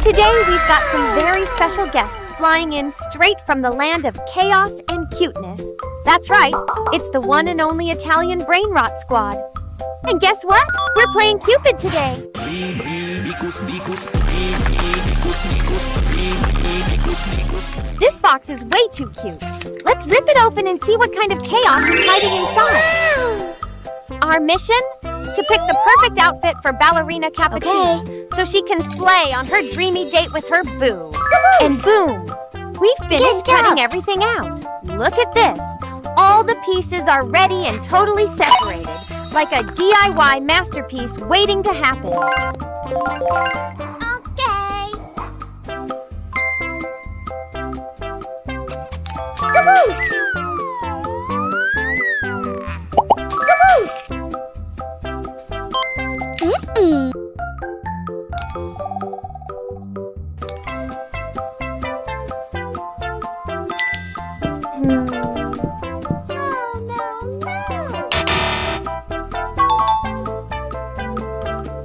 Today we've got some very special guests flying in straight from the land of chaos and cuteness. That's right, it's the one and only Italian Brain Rot Squad. And guess what? We're playing Cupid today. This box is way too cute. Let's rip it open and see what kind of chaos is hiding inside. Our mission? To pick the perfect outfit for Ballerina Cappuccina so she can slay on her dreamy date with her boo. And boom! We've finished cutting everything out. Look at this. All the pieces are ready and totally separated, like a DIY masterpiece waiting to happen. Okay. Woohoo!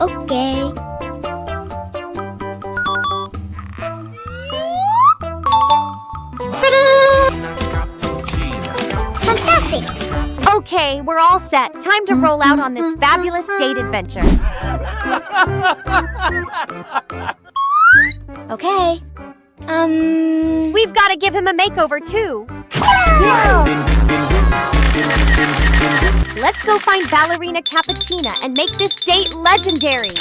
Okay. Fantastic! Okay, we're all set. Time to roll out on this fabulous date adventure. Okay. We've got to give him a makeover too. Let's go find Ballerina Cappuccina and make this date legendary.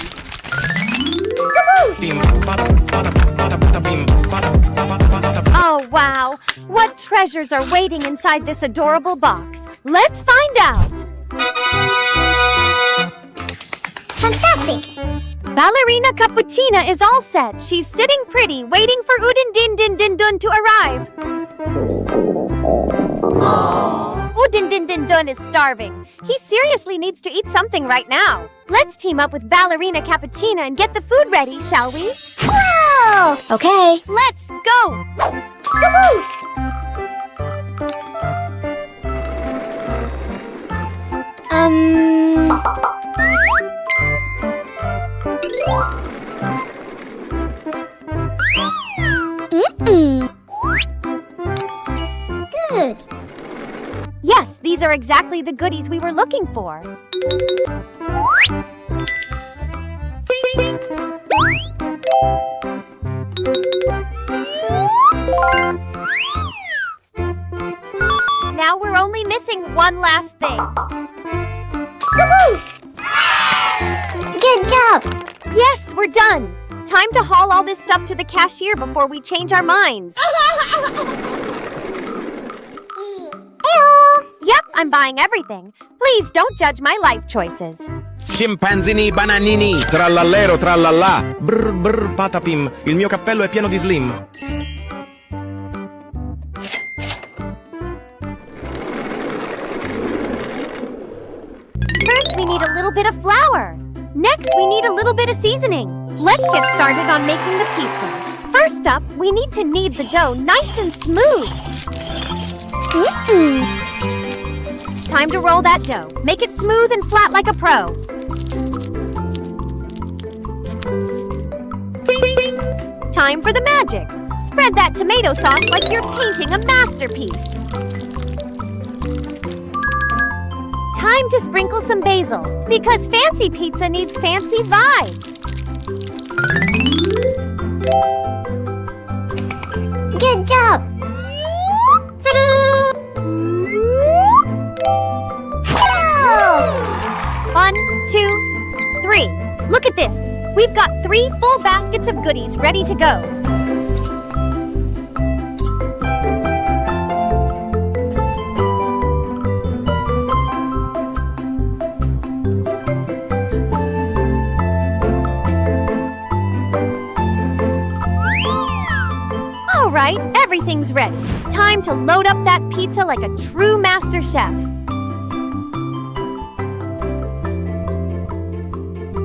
Oh, wow. What treasures are waiting inside this adorable box? Let's find out. Fantastic! Ballerina Cappuccina is all set. She's sitting pretty, waiting for Udin Din Din Din Dun to arrive. Udin Din Din Dun is starving. He seriously needs to eat something right now. Let's team up with Ballerina Cappuccina and get the food ready, shall we? Whoa! Okay. Let's go! Good. Yes, these are exactly the goodies we were looking for. Now we're only missing one last thing. Good job! Yes, we're done. Time to haul all this stuff to the cashier before we change our minds. Yep, I'm buying everything. Please don't judge my life choices. Scimpanzini bananini, trallallero trallallà, brr brr patapim, il mio cappello è pieno di slim. First, we need a little bit of flour. Next, we need a little bit of seasoning. Let's get started on making the pizza. First up, we need to knead the dough nice and smooth. Time to roll that dough. Make it smooth and flat like a pro. Time for the magic. Spread that tomato sauce like you're painting a masterpiece. Time to sprinkle some basil, because fancy pizza needs fancy vibes. Good job! One, two, three. Look at this. We've got 3 full baskets of goodies ready to go. All right, everything's ready. Time to load up that pizza like a true master chef.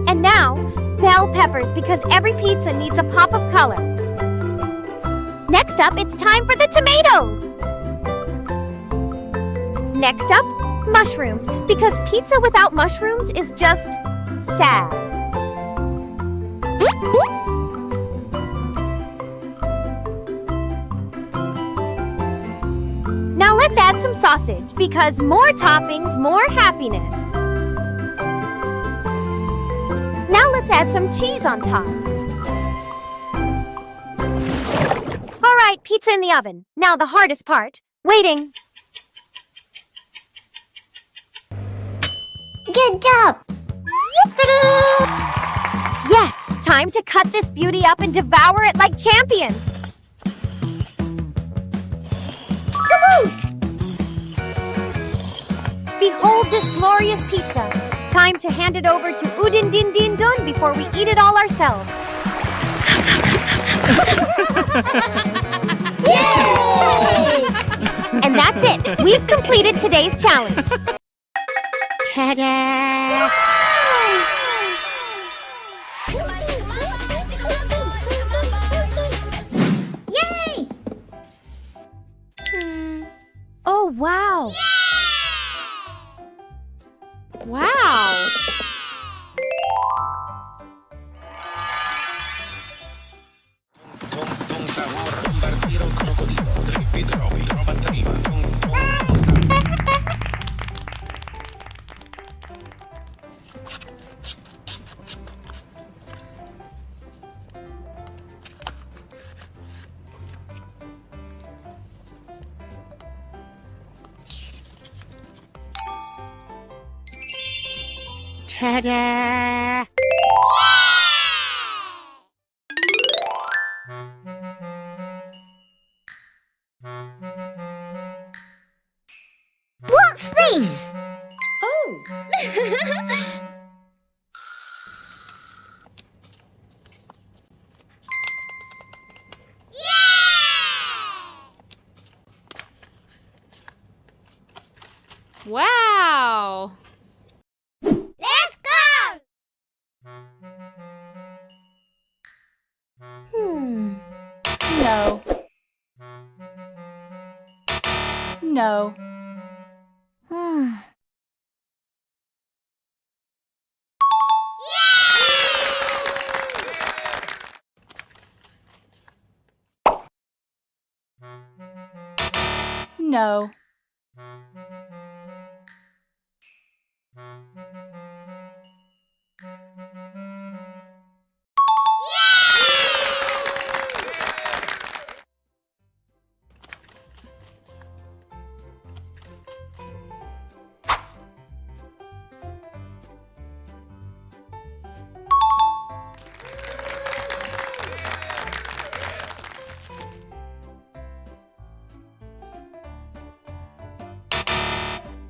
And now, bell peppers, because every pizza needs a pop of color. Next up, it's time for the tomatoes. Next up, mushrooms, because pizza without mushrooms is just sad. sausage because more toppings, more happiness. Now let's add some cheese on top. All right, pizza in the oven. Now the hardest part, waiting. Good job! Yes, time to cut this beauty up and devour it like champions. Behold this glorious pizza. Time to hand it over to Udin Din Din Dun before we eat it all ourselves. Yay! And that's it. We've completed today's challenge. Ta-da! Yay! Oh, wow. Wow. Tung tung sahur, compartiro crocodilo, trippi troppi, roba trima, Ta-da! What's this? Oh! Wow! Let's go! No. No. No.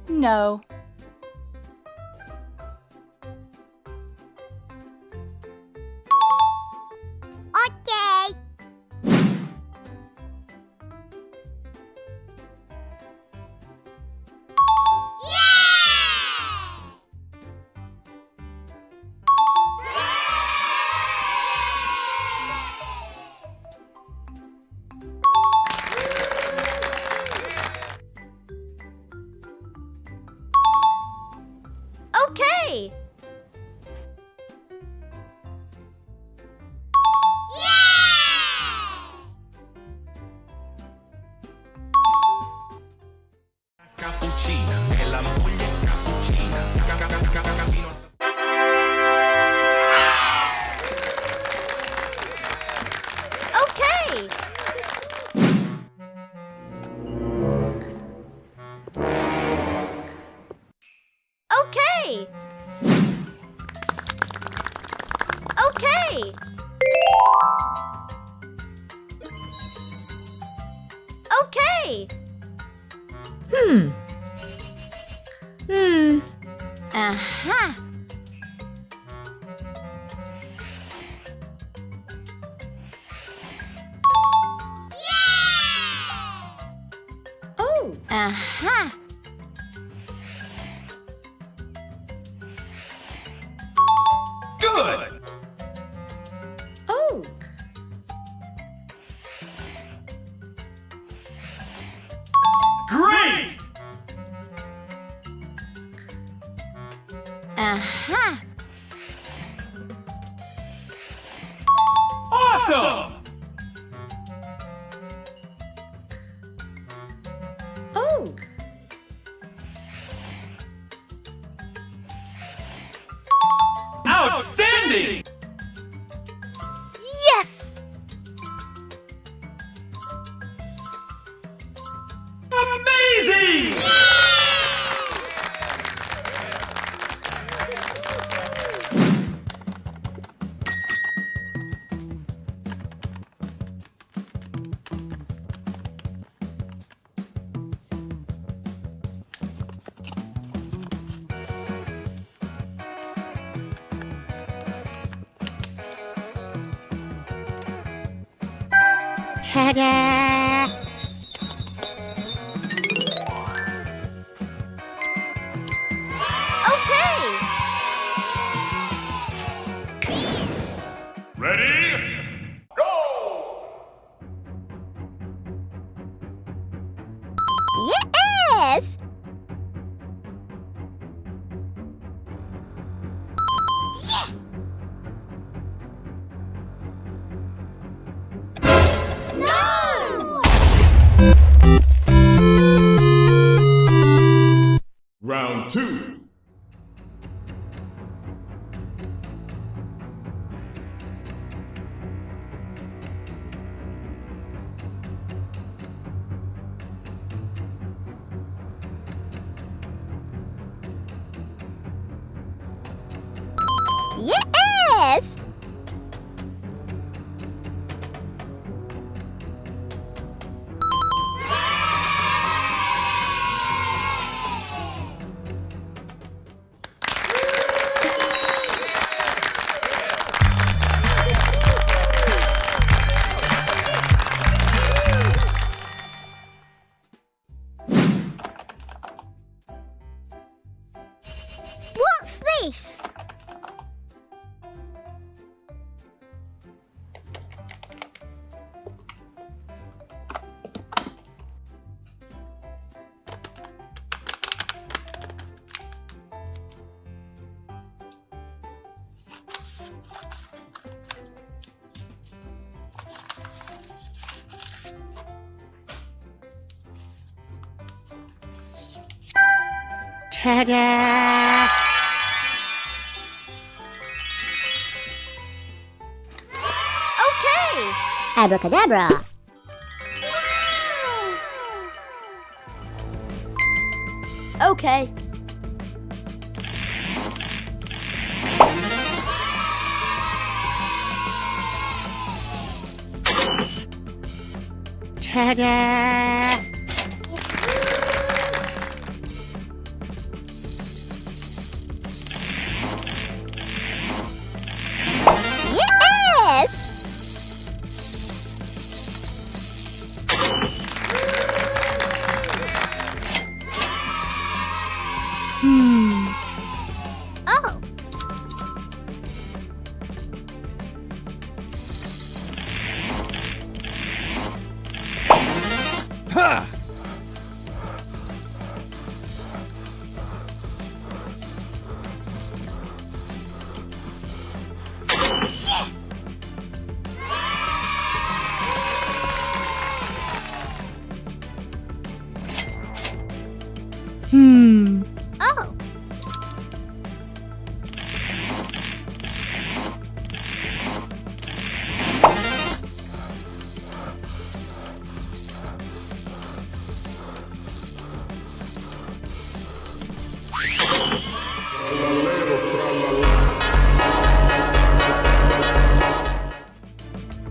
No. Okay. Okay. cappuccina, è la moglie cappuccina. Capino. Okay. Okay. Okay. Okay. Aha! Oh. Aha! Good! Oh. Great! Aha! Awesome! Oh. Outstanding! Yes! Amazing! Ta-da! Okay! Ready? Yes! Yes! No! Round 2. Yes! What's this? Ta-da! Okay! Abracadabra! Okay. Ta-da! Yes! Oh! Ha! Yes! Oh!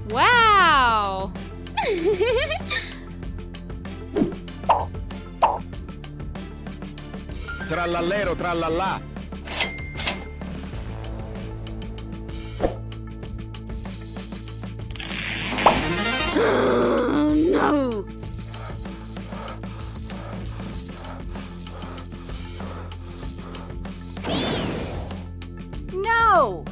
Wow! Trallallero trallallà. Oh, no! No!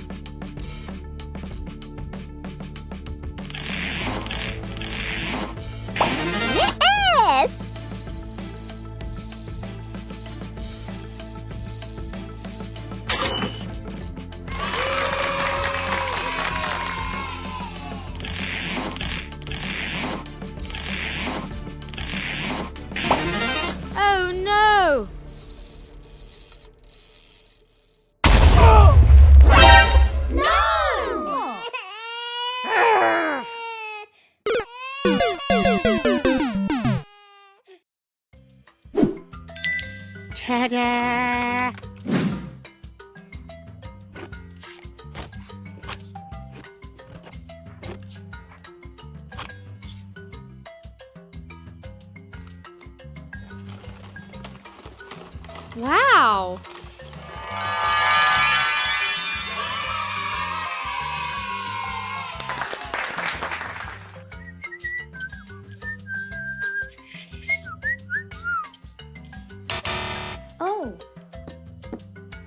Yes! Ta-da! Wow! Oh.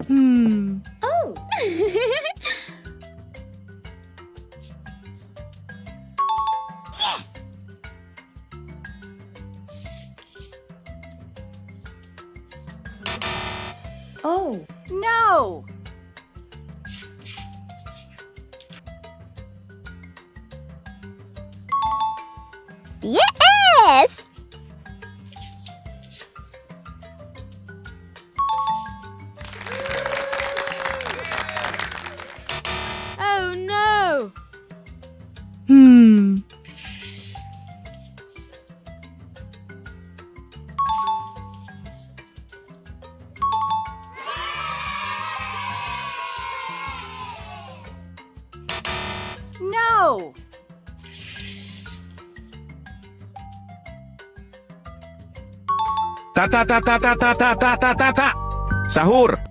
Hmm. Oh. Yes. Oh. No! Yes. Oh no! Hmm. No! Ta ta ta ta ta ta ta ta ta ta ta. Sahur.